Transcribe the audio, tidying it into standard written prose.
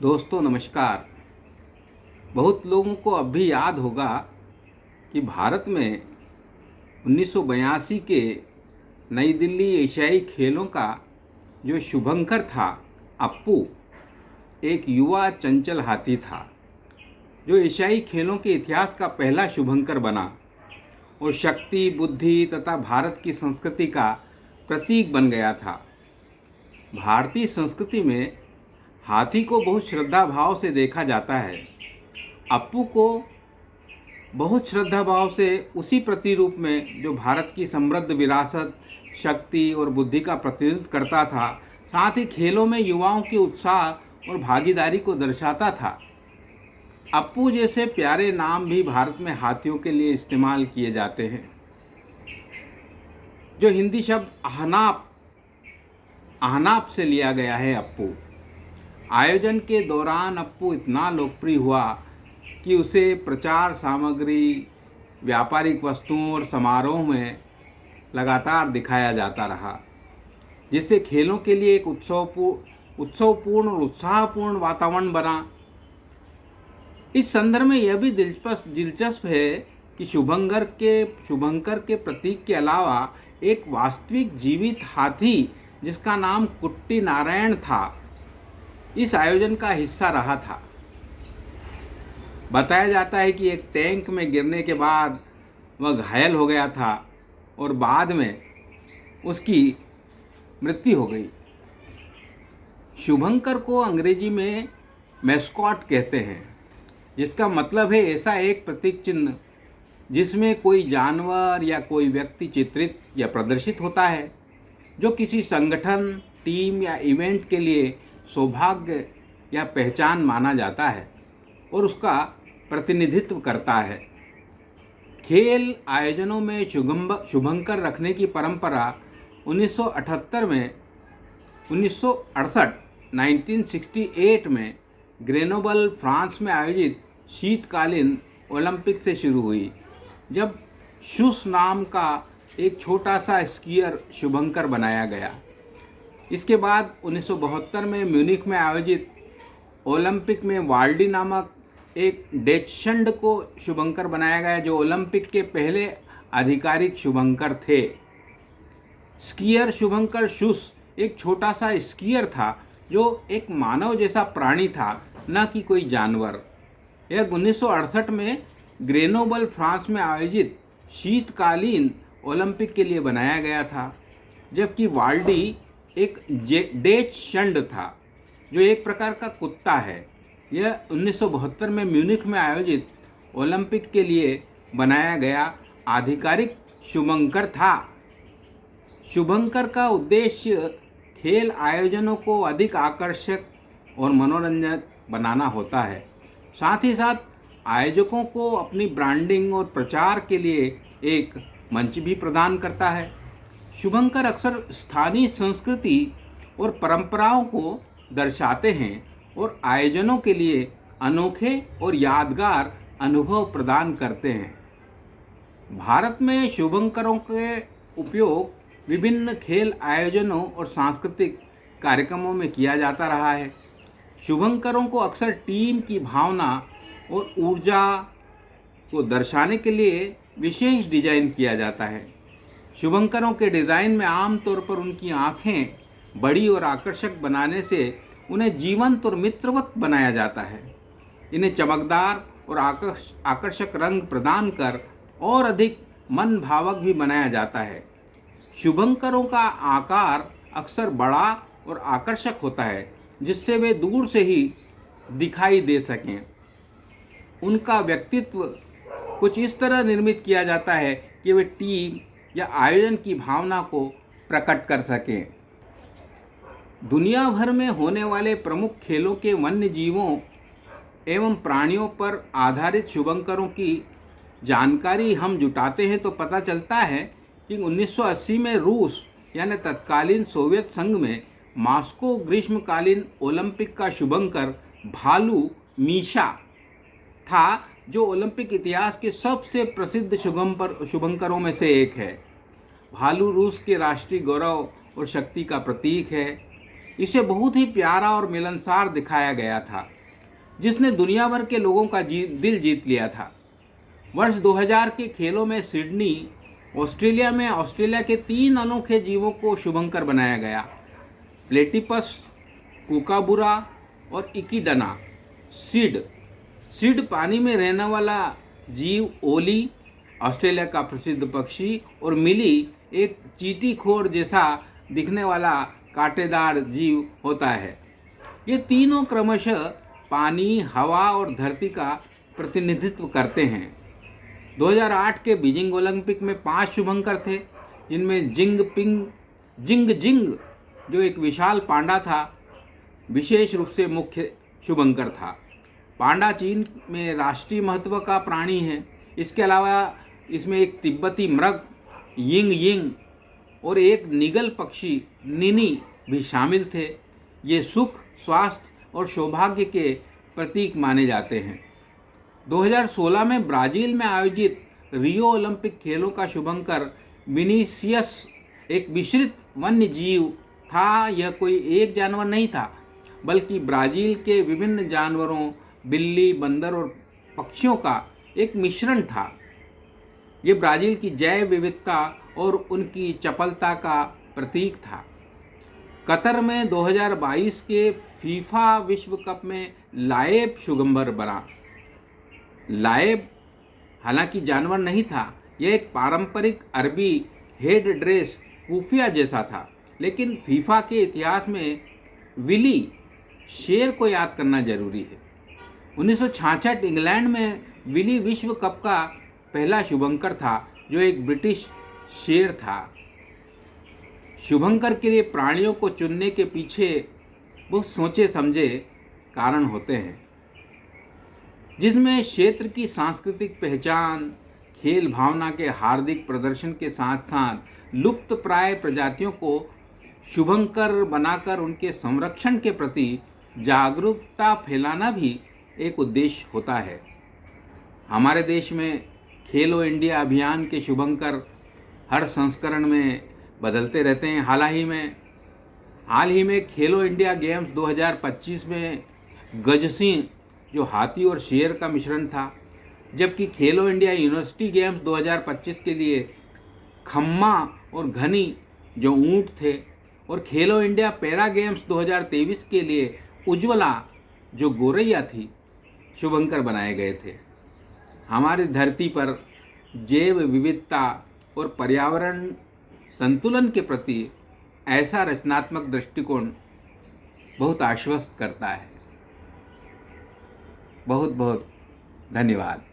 दोस्तों नमस्कार। बहुत लोगों को अब भी याद होगा कि भारत में 1982 के नई दिल्ली एशियाई खेलों का जो शुभंकर था, अप्पू, एक युवा चंचल हाथी था जो एशियाई खेलों के इतिहास का पहला शुभंकर बना और शक्ति, बुद्धि तथा भारत की संस्कृति का प्रतीक बन गया था। भारतीय संस्कृति में हाथी को बहुत श्रद्धा भाव से देखा जाता है। अप्पू को बहुत श्रद्धा भाव से उसी प्रतिरूप में जो भारत की समृद्ध विरासत, शक्ति और बुद्धि का प्रतिनिधित्व करता था, साथ ही खेलों में युवाओं के उत्साह और भागीदारी को दर्शाता था। अप्पू जैसे प्यारे नाम भी भारत में हाथियों के लिए इस्तेमाल किए जाते हैं। जो हिंदी शब्द अहनाप से लिया गया है। अप्पू आयोजन के दौरान अप्पू इतना लोकप्रिय हुआ कि उसे प्रचार सामग्री, व्यापारिक वस्तुओं और समारोह में लगातार दिखाया जाता रहा, जिससे खेलों के लिए एक उत्सवपूर्ण और उत्साहपूर्ण वातावरण बना। इस संदर्भ में यह भी दिलचस्प है कि शुभंकर के प्रतीक के अलावा एक वास्तविक जीवित हाथी जिसका नाम कुट्टी नारायण था, इस आयोजन का हिस्सा रहा था। बताया जाता है कि एक टैंक में गिरने के बाद वह घायल हो गया था और बाद में उसकी मृत्यु हो गई। शुभंकर को अंग्रेजी में मैस्कॉट कहते हैं, जिसका मतलब है ऐसा एक प्रतीक चिन्ह जिसमें कोई जानवर या कोई व्यक्ति चित्रित या प्रदर्शित होता है, जो किसी संगठन, टीम या इवेंट के लिए सौभाग्य या पहचान माना जाता है और उसका प्रतिनिधित्व करता है। खेल आयोजनों में शुभंकर रखने की परंपरा 1968 में ग्रेनोबल, फ्रांस में आयोजित शीतकालीन ओलंपिक से शुरू हुई, जब शुस नाम का एक छोटा सा स्कीयर शुभंकर बनाया गया। इसके बाद 1972 में म्यूनिख में आयोजित ओलंपिक में वाल्डी नामक एक डेचशंड को शुभंकर बनाया गया, जो ओलंपिक के पहले आधिकारिक शुभंकर थे। स्कीयर शुभंकर शुस एक छोटा सा स्कीयर था जो एक मानव जैसा प्राणी था, न कि कोई जानवर। यह 1968 में ग्रेनोबल, फ्रांस में आयोजित शीतकालीन ओलंपिक के लिए बनाया गया था, जबकि वाल्डी एक डेचशंड था जो एक प्रकार का कुत्ता है। यह 1972 में म्यूनिख में आयोजित ओलंपिक के लिए बनाया गया आधिकारिक शुभंकर था। शुभंकर का उद्देश्य खेल आयोजनों को अधिक आकर्षक और मनोरंजक बनाना होता है। साथ ही साथ आयोजकों को अपनी ब्रांडिंग और प्रचार के लिए एक मंच भी प्रदान करता है। शुभंकर अक्सर स्थानीय संस्कृति और परंपराओं को दर्शाते हैं और आयोजनों के लिए अनोखे और यादगार अनुभव प्रदान करते हैं। भारत में शुभंकरों के उपयोग विभिन्न खेल आयोजनों और सांस्कृतिक कार्यक्रमों में किया जाता रहा है। शुभंकरों को अक्सर टीम की भावना और ऊर्जा को दर्शाने के लिए विशेष डिजाइन किया जाता है। शुभंकरों के डिज़ाइन में आमतौर पर उनकी आँखें बड़ी और आकर्षक बनाने से उन्हें जीवंत और मित्रवत बनाया जाता है। इन्हें चमकदार और आकर्षक रंग प्रदान कर और अधिक मन भावक भी बनाया जाता है। शुभंकरों का आकार अक्सर बड़ा और आकर्षक होता है, जिससे वे दूर से ही दिखाई दे सकें। उनका व्यक्तित्व कुछ इस तरह निर्मित किया जाता है कि वे टीम या आयोजन की भावना को प्रकट कर सकें। दुनिया भर में होने वाले प्रमुख खेलों के वन्य जीवों एवं प्राणियों पर आधारित शुभंकरों की जानकारी हम जुटाते हैं तो पता चलता है कि 1980 में रूस यानी तत्कालीन सोवियत संघ में मॉस्को ग्रीष्मकालीन ओलंपिक का शुभंकर भालू मीशा था, जो ओलंपिक इतिहास के सबसे प्रसिद्ध शुभंकरों में से एक है। भालू रूस के राष्ट्रीय गौरव और शक्ति का प्रतीक है। इसे बहुत ही प्यारा और मिलनसार दिखाया गया था, जिसने दुनिया भर के लोगों का दिल जीत लिया था। वर्ष 2000 के खेलों में सिडनी, ऑस्ट्रेलिया में ऑस्ट्रेलिया के 3 अनोखे जीवों को शुभंकर बनाया गया। प्लेटिपस, कूकाबुरा और इकिडना। सीड पानी में रहने वाला जीव ओली, ऑस्ट्रेलिया का प्रसिद्ध पक्षी, और मिली एक चींटीखोर जैसा दिखने वाला कांटेदार जीव होता है। ये तीनों क्रमशः पानी, हवा और धरती का प्रतिनिधित्व करते हैं। 2008 के बीजिंग ओलंपिक में 5 शुभंकर थे, जिनमें जिंग जो एक विशाल पांडा था, विशेष रूप से मुख्य शुभंकर था। पांडा चीन में राष्ट्रीय महत्व का प्राणी है। इसके अलावा इसमें एक तिब्बती मृग यिंग और एक निगल पक्षी निनी भी शामिल थे। ये सुख, स्वास्थ्य और सौभाग्य के प्रतीक माने जाते हैं। 2016 में ब्राज़ील में आयोजित रियो ओलंपिक खेलों का शुभंकर विनीसियस एक मिश्रित वन्य जीव था। यह कोई एक जानवर नहीं था, बल्कि ब्राज़ील के विभिन्न जानवरों, बिल्ली, बंदर और पक्षियों का एक मिश्रण था। ये ब्राज़ील की जैव विविधता और उनकी चपलता का प्रतीक था। कतर में 2022 के फीफा विश्व कप में लाएब शुभंकर बना। लाएब हालांकि जानवर नहीं था, यह एक पारंपरिक अरबी हेड ड्रेस कुफिया जैसा था, लेकिन फीफा के इतिहास में विली शेर को याद करना जरूरी है। 1966 इंग्लैंड में विली विश्व कप का पहला शुभंकर था, जो एक ब्रिटिश शेर था। शुभंकर के लिए प्राणियों को चुनने के पीछे बहुत सोचे समझे कारण होते हैं, जिसमें क्षेत्र की सांस्कृतिक पहचान, खेल भावना के हार्दिक प्रदर्शन के साथ साथ लुप्त प्राय प्रजातियों को शुभंकर बनाकर उनके संरक्षण के प्रति जागरूकता फैलाना भी एक उद्देश्य होता है। हमारे देश में खेलो इंडिया अभियान के शुभंकर हर संस्करण में बदलते रहते हैं। हाल ही में खेलो इंडिया गेम्स 2025 में गजसिंह, जो हाथी और शेर का मिश्रण था, जबकि खेलो इंडिया यूनिवर्सिटी गेम्स 2025 के लिए खम्मा और घनी, जो ऊंट थे, और खेलो इंडिया पैरा गेम्स 2023 के लिए उज्ज्वला, जो गोरैया थी, शुभंकर बनाए गए थे। हमारी धरती पर जैव विविधता और पर्यावरण संतुलन के प्रति ऐसा रचनात्मक दृष्टिकोण बहुत आश्वस्त करता है। बहुत बहुत धन्यवाद।